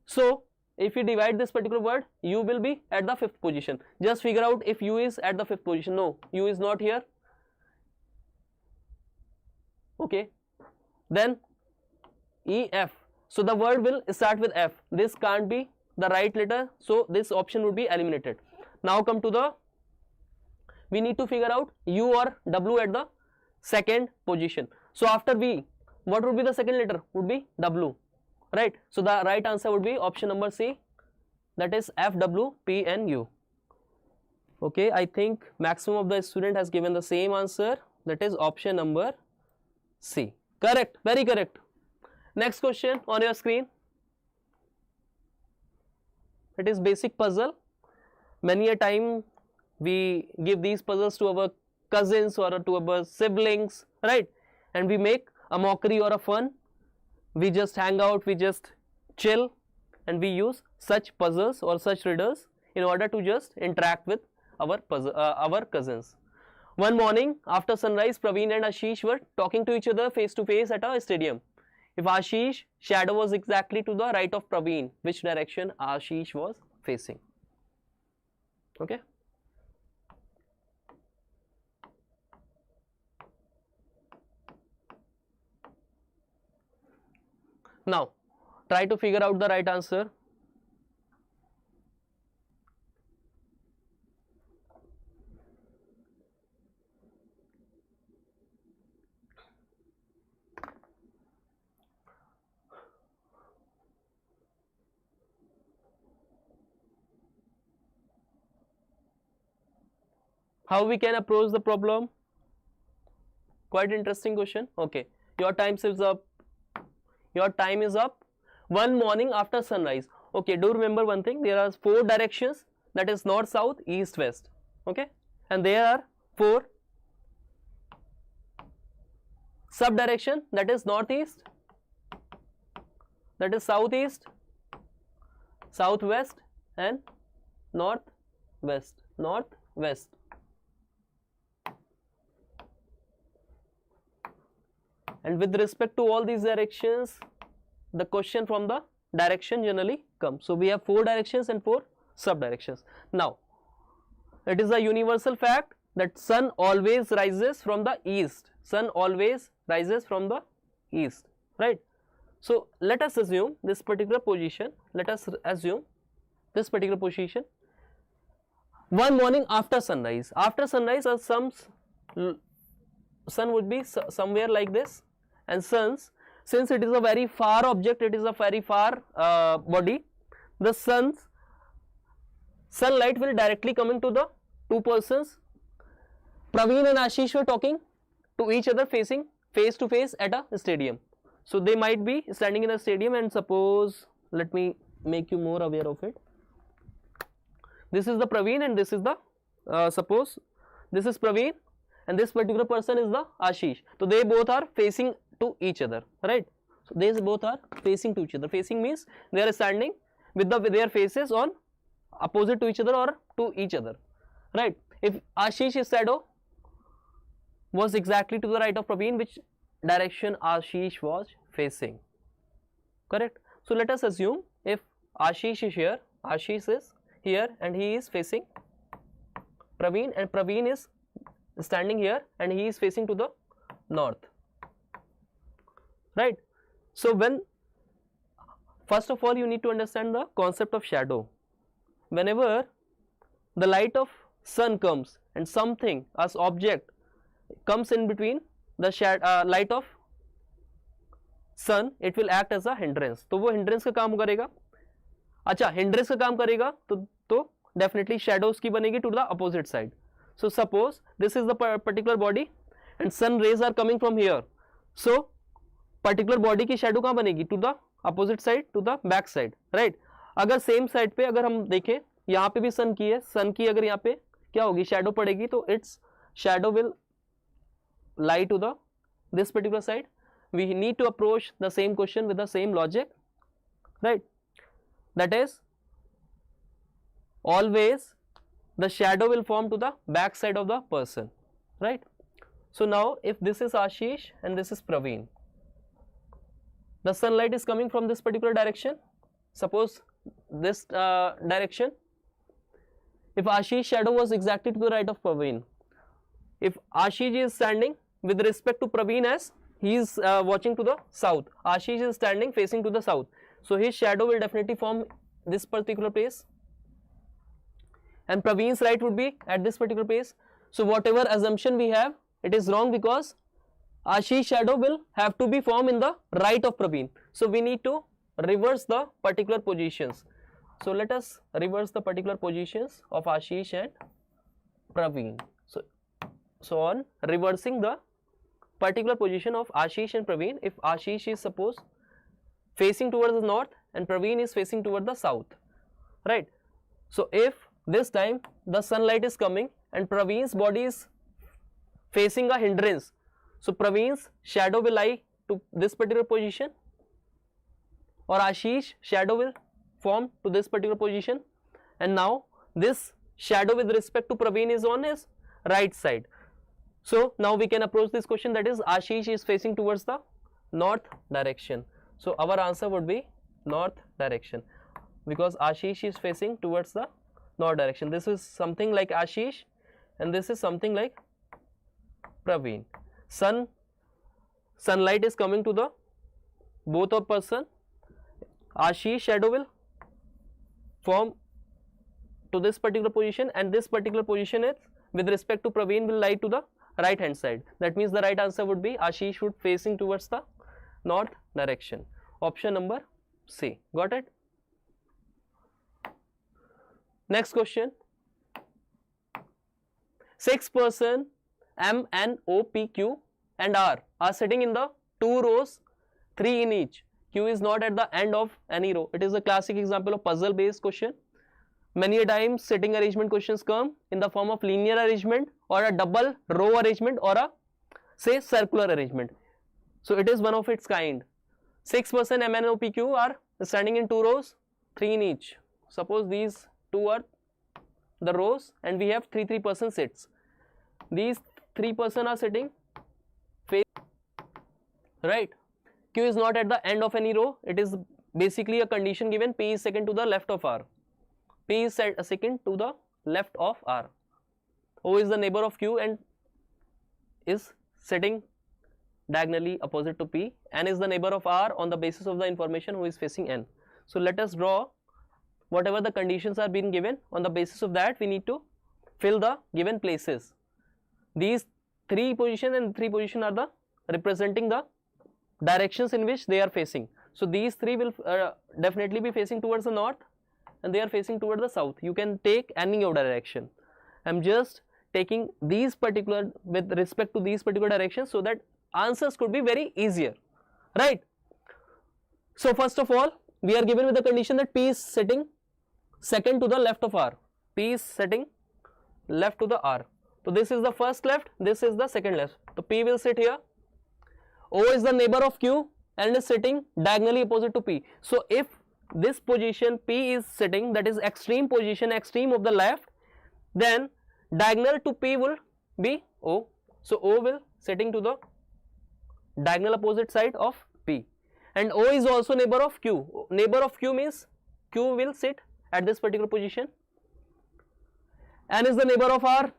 So if you divide this particular word, U will be at the 5th position. Just figure out if U is at the 5th position. No, U is not here. Okay. Then E, F. So the word will start with F. This can't be the right letter, so this option would be eliminated. Now come to the, we need to figure out U or W at the 2nd position. So after V, what would be the second letter? Would be W, right? So the right answer would be option number C, that is F, W, P and U. Okay, I think maximum of the student has given the same answer, that is option number C. Correct, very correct. Next question on your screen. It is basic puzzle. Many a time we give these puzzles to our cousins or to our siblings, right? And we make a mockery or a fun. We just hang out, we just chill, and we use such puzzles or such riddles in order to just interact with our cousins. One morning after sunrise, Praveen and Ashish were talking to each other face to face at a stadium. If Ashish's shadow was exactly to the right of Praveen, which direction Ashish was facing? Okay. Now, try to figure out the right answer. How we can approach the problem? Quite interesting question. Okay, your time is up. Your time is up. One morning after sunrise. Okay, do remember one thing, there are 4 directions, that is north, south, east, west. Okay, and there are 4 sub direction, that is northeast, that is southeast, southwest, and northwest. And with respect to all these directions, the question from the direction generally comes. So we have 4 directions and 4 sub directions. Now, it is a universal fact that sun always rises from the east. Sun always rises from the east, right? So let us assume this particular position. One morning after sunrise. After sunrise, sun would be somewhere like this. And since it is a very far object, it is a very far body, the sunlight will directly coming to the 2 persons. Praveen and Ashish were talking to each other facing face to face at a stadium. So they might be standing in a stadium, and suppose, let me make you more aware of it. This is the Praveen and this is the, suppose this is Praveen and this particular person is the Ashish. So they both are facing to each other, right? So they both are facing to each other. Facing means they are standing with their faces on opposite to each other or to each other, right? If Ashish's shadow was exactly to the right of Praveen, which direction Ashish was facing? Correct. So let us assume if Ashish is here and he is facing Praveen, and Praveen is standing here and he is facing to the north, right? So first of all, you need to understand the concept of shadow. Whenever the light of sun comes and something as object comes in between the light of sun, it will act as a hindrance. तो वो hindrance का काम करेगा. अच्छा, hindrance का काम करेगा तो definitely shadow उसकी बनेगी to the opposite side. So suppose this is the particular body and sun rays are coming from here. So particular body की shadow कहाँ बनेगी? To the opposite side, to the back side, right? अगर same side पे अगर हम देखें, यहाँ पे भी sun की है, sun की अगर यहाँ पे क्या होगी? Shadow पड़ेगी, तो its shadow will lie to the this particular side. We need to approach the same question with the same logic, right? That is, always the shadow will form to the back side of the person, right? So now if this is Ashish and this is Praveen, the sunlight is coming from this particular direction, suppose this direction. If Ashish's shadow was exactly to the right of Praveen, if Ashish is standing with respect to Praveen as he is watching to the south, Ashish is standing facing to the south, so his shadow will definitely form this particular place, and Praveen's light would be at this particular place. So whatever assumption we have, it is wrong, because Ashish's shadow will have to be formed in the right of Praveen. So we need to reverse the particular positions. So let us reverse the particular positions of Ashish and Praveen. So on reversing the particular position of Ashish and Praveen, if Ashish is suppose facing towards the north and Praveen is facing toward the south, right? So if this time the sunlight is coming and Praveen's body is facing a hindrance, so Praveen's shadow will lie to this particular position, or Ashish's shadow will form to this particular position, and now this shadow with respect to Praveen is on his right side. So now we can approach this question, that is Ashish is facing towards the north direction. So our answer would be north direction, because Ashish is facing towards the north direction. This is something like Ashish and this is something like Praveen. Sunlight is coming to the both of person. Ashish shadow will form to this particular position, and this particular position is with respect to Praveen will lie to the right hand side. That means the right answer would be Ashish would facing towards the north direction. Option number C. Got it? Next question. 6 person M, N, O, P, Q and R are sitting in the 2 rows, 3 in each. Q is not at the end of any row. It is a classic example of puzzle based question. Many a times sitting arrangement questions come in the form of linear arrangement or a double row arrangement or a say circular arrangement. So it is one of its kind. 6 person M, N, O, P, Q are standing in 2 rows, 3 in each. Suppose these 2 are the rows and we have 3 person sits. These 3 person are sitting face right. Q is not at the end of any row. It is basically a condition given. P is second to the left of R. P is second to the left of R. O is the neighbor of Q and is sitting diagonally opposite to P. N is the neighbor of R on the basis of the information who is facing N. So let us draw whatever the conditions are being given. On the basis of that we need to fill the given places. These 3 position and 3 position are the representing the directions in which they are facing. So these 3 will definitely be facing towards the north and they are facing towards the south. You can take any of direction. I am just taking these particular with respect to these particular directions so that answers could be very easier, right? So first of all we are given with the condition that P is sitting second to the left of R. P is sitting left to the R. So this is the first left, this is the second left. So P will sit here. O is the neighbor of Q and is sitting diagonally opposite to P. So if this position P is sitting, that is extreme position, extreme of the left, then diagonal to P will be O. So O will sitting to the diagonal opposite side of P. And O is also neighbor of Q. Neighbor of Q means Q will sit at this particular position. N is the neighbor of R.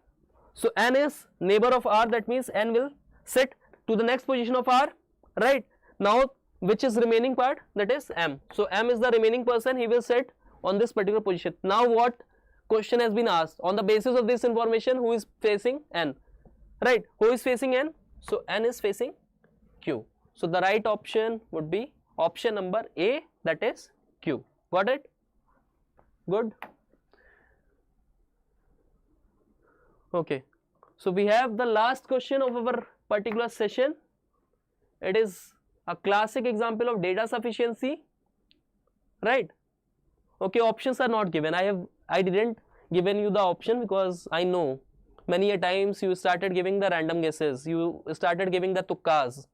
So N is neighbor of R, that means N will sit to the next position of R, right? Now which is remaining part, that is M. So M is the remaining person, he will sit on this particular position. Now what question has been asked? On the basis of this information, who is facing N, right? Who is facing N? So N is facing Q. So the right option would be option number A, that is Q. Got it? Good. Okay. So we have the last question of our particular session. It is a classic example of data sufficiency, right? Okay, options are not given. I didn't given you the option because I know many a times you started giving the random guesses, you started giving the tukkas.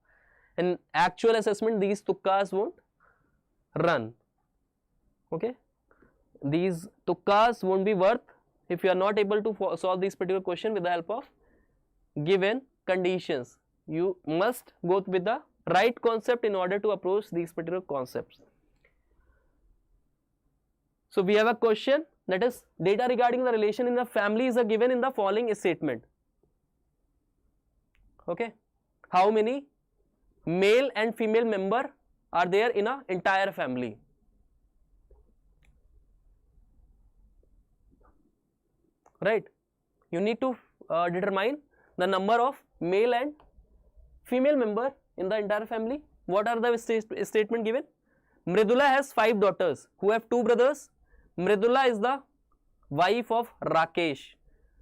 In actual assessment these tukkas won't run. Okay, these tukkas won't be worth if you are not able to solve this particular question with the help of given conditions. You must go with the right concept in order to approach these particular concepts. So we have a question, that is data regarding the relation in the family is given in the following statement. Okay, how many male and female member are there in an entire family? Right, you need to determine the number of male and female member in the entire family. What are the statement given? Mridula has 5 daughters who have 2 brothers. Mridula is the wife of Rakesh.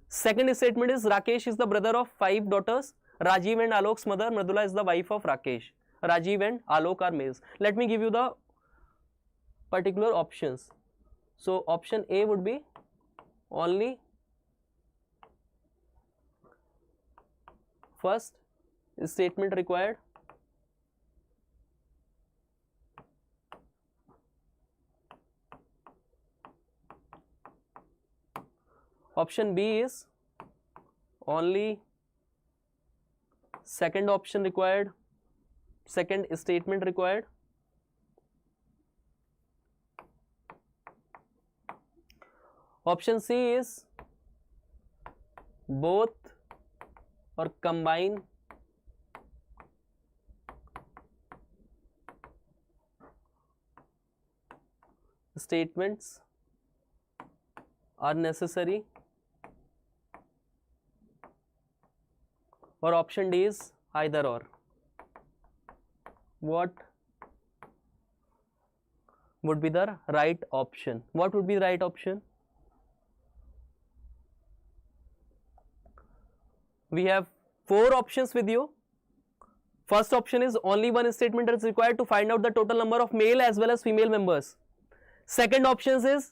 Second statement is Rakesh is the brother of 5 daughters. Rajiv and Alok's mother Mridula is the wife of Rakesh. Rajiv and Alok are males. Let me give you the particular options. So option A would be only first statement required. Option B is only second option required, second statement required. Option C is both or combine statements are necessary, or option D is either or. What would be the right option? What would be the right option? We have 4 options with you. First option is only one statement is required to find out the total number of male as well as female members. Second option is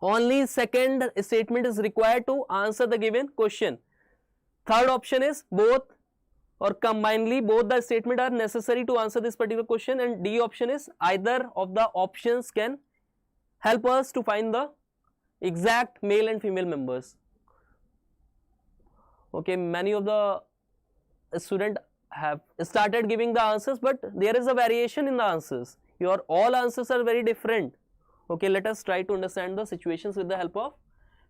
only second statement is required to answer the given question. Third option is both or combinedly both the statement are necessary to answer this particular question, and D option is either of the options can help us to find the exact male and female members. Okay, many of the students have started giving the answers, but there is a variation in the answers. Your all answers are very different. Okay, let us try to understand the situations with the help of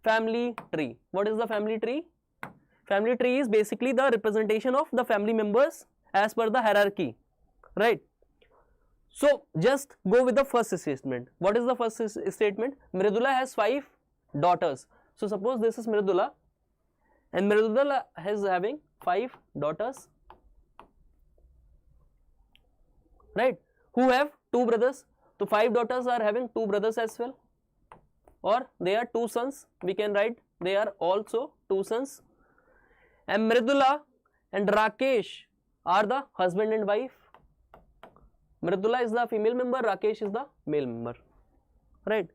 family tree. What is the family tree? Family tree is basically the representation of the family members as per the hierarchy, right? So just go with the first statement. What is the first statement? Mridula has 5 daughters. So suppose this is Mridula, and Mridula is having 5 daughters, right, who have 2 brothers. So 5 daughters are having 2 brothers as well, or they are 2 sons. We can write they are also 2 sons. And Mridula and Rakesh are the husband and wife. Mridula is the female member, Rakesh is the male member, right?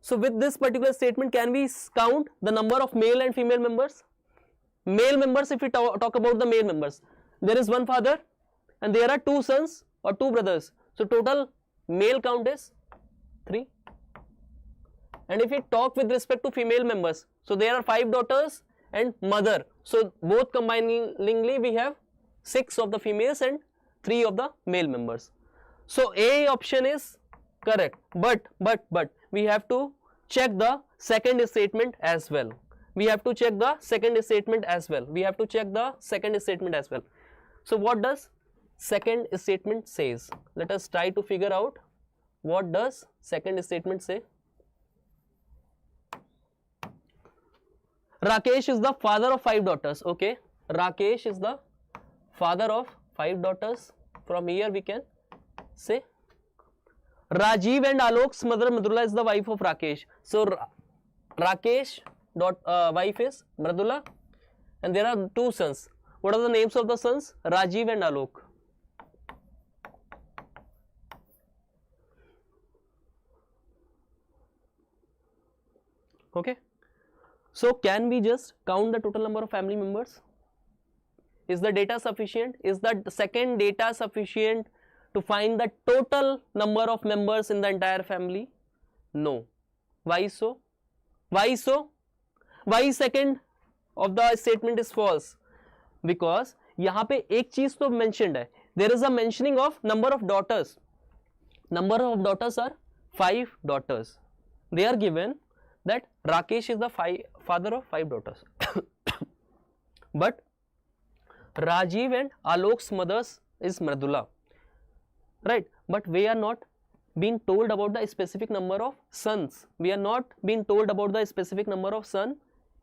So with this particular statement, can we count the number of male and female members? Male members, if we talk about the male members, there is one father and there are 2 sons or 2 brothers. So total male count is 3. And if we talk with respect to female members, so there are 5 daughters and mother. So both combiningly we have 6 of the females and 3 of the male members. So A option is correct, but we have to check the second statement as well. We have to check the second statement as well. We have to check the second statement as well. So what does second statement says? Let us try to figure out what does second statement say. Rakesh is the father of 5 daughters. Okay, Rakesh is the father of 5 daughters. From here we can say Rajiv and Alok's mother Mridula is the wife of Rakesh. So Rakesh wife is Mridula, and there are 2 sons. What are the names of the sons? Rajiv and Alok. Okay, so can we just count the total number of family members? Is the data sufficient? Is the second data sufficient to find the total number of members in the entire family? No. Why so? Why so? Why second of the statement is false? Because यहाँ पे एक चीज तो mentioned है. There is a mentioning of number of daughters. Number of daughters are 5 daughters. They are given that Rakesh is the father of 5 daughters. But Rajiv and Alok's mothers is Mridula, right? But we are not being told about the specific number of sons. We are not being told about the specific number of sons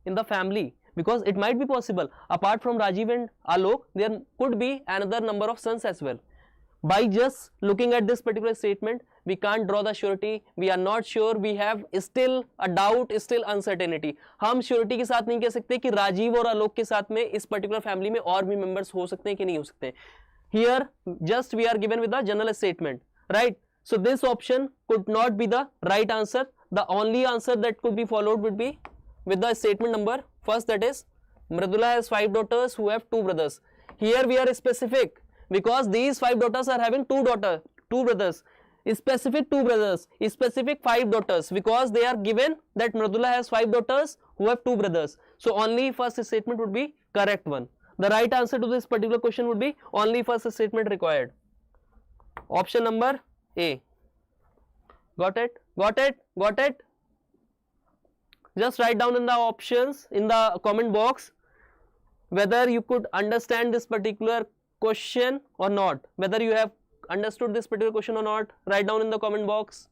in the family, because it might be possible apart from Rajiv and Alok there could be another number of sons as well. By just looking at this particular statement, we can't draw the surety. We are not sure. We have still a doubt, still uncertainty. हम surety के साथ नहीं कह सकते कि राजीव और आलोक के साथ में इस particular family में और भी members हो सकते हैं कि नहीं हो सकते. Here just we are given with the general statement, right? So this option could not be the right answer. The only answer that could be followed would be with the statement number first, that is Mridula has 5 daughters who have 2 brothers. Here we are specific because these 5 daughters are having 2 brothers. specific 2 brothers, specific 5 daughters, because they are given that Mridula has 5 daughters who have 2 brothers. So only first statement would be correct one. The right answer to this particular question would be only first statement required. Option number A. Got it? Got it? Got it? Just write down in the options in the comment box whether you could understand this particular question or not. Whether you have understood this particular question or not, write down in the comment box.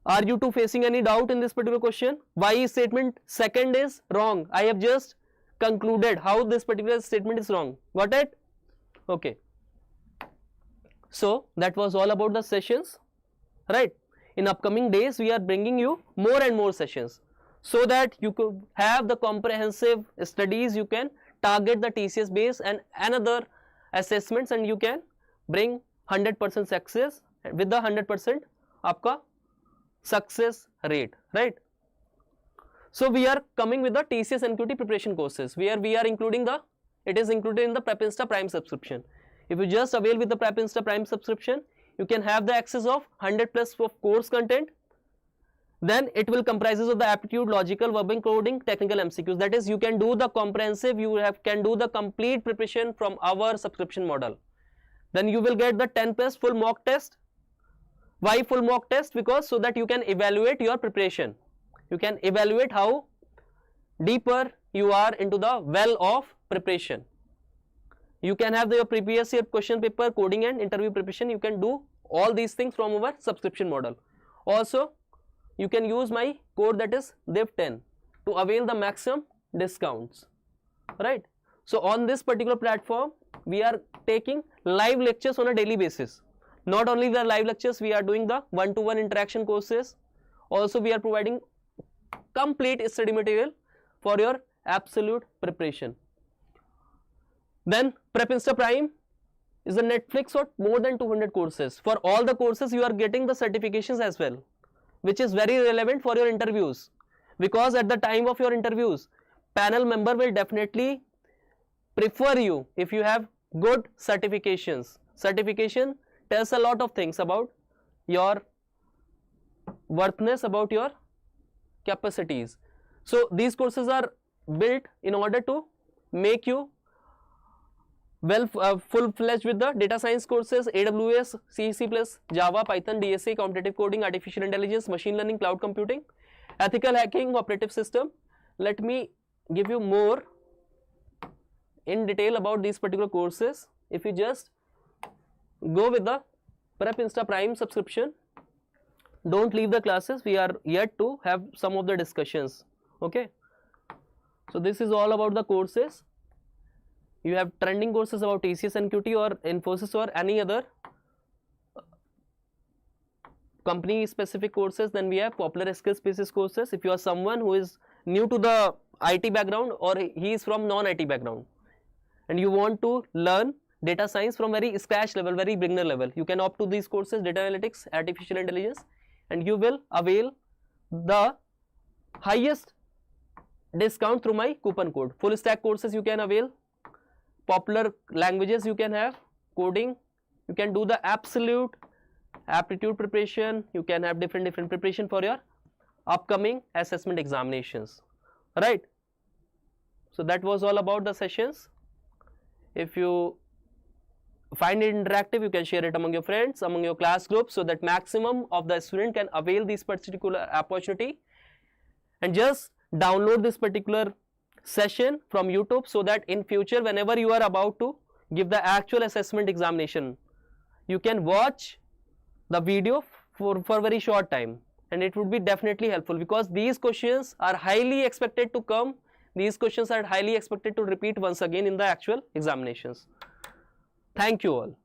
Are you two facing any doubt in this particular question? Why statement second is wrong? I have just concluded how this particular statement is wrong. Got it? Okay. So that was all about the sessions, right? In upcoming days we are bringing you more and more sessions so that you could have the comprehensive studies. You can target the TCS base and another assessments, and you can bring 100% success with the 100% आपका success rate, right? So we are coming with the TCS NQT preparation courses where we are including it is included in the Prep Insta Prime subscription. If you just avail with the Prep Insta Prime subscription, you can have the access of 100 plus of course content. Then it will comprises of the aptitude, logical, verbal coding, technical MCQs. That is, you can do the comprehensive, can do the complete preparation from our subscription model. Then you will get the 10 plus full mock test. Why full mock test? Because so that you can evaluate your preparation. You can evaluate how deeper you are into the well of preparation. You can have your previous year question paper, coding and interview preparation. You can do all these things from our subscription model. Also, you can use my code, that is DIV10, to avail the maximum discounts, right? So on this particular platform, we are taking live lectures on a daily basis. Not only the live lectures, we are doing the one-to-one interaction courses. Also, we are providing complete study material for your absolute preparation. Then Prep Insta Prime is a Netflix of more than 200 courses. For all the courses, you are getting the certifications as well, which is very relevant for your interviews, because at the time of your interviews, panel member will definitely prefer you if you have good certifications. Certification tells a lot of things about your worthiness, about your capacities. So these courses are built in order to make you full-fledged with the data science courses, AWS, C++, Java, Python, D.Sc, competitive coding, artificial intelligence, machine learning, cloud computing, ethical hacking, operative system. Let me give you more in detail about these particular courses. If you just go with the Prep Insta Prime subscription, don't leave the classes. We are yet to have some of the discussions. Okay. So this is all about the courses. You have trending courses about TCS NQT or Infosys or any other company specific courses. Then we have popular skills basis courses. If you are someone who is new to the IT background or he is from non-IT background and you want to learn data science from very scratch level, very beginner level, you can opt to these courses, data analytics, artificial intelligence, and you will avail the highest discount through my coupon code. Full stack courses you can avail, popular languages you can have, coding, you can do the absolute aptitude preparation, you can have different preparation for your upcoming assessment examinations, right? So that was all about the sessions. If you find it interactive, you can share it among your friends, among your class groups, so that maximum of the student can avail this particular opportunity. And just download this particular session from YouTube so that in future, whenever you are about to give the actual assessment examination, you can watch the video for very short time, and it would be definitely helpful, because these questions are highly expected to come. These questions are highly expected to repeat once again in the actual examinations. Thank you all.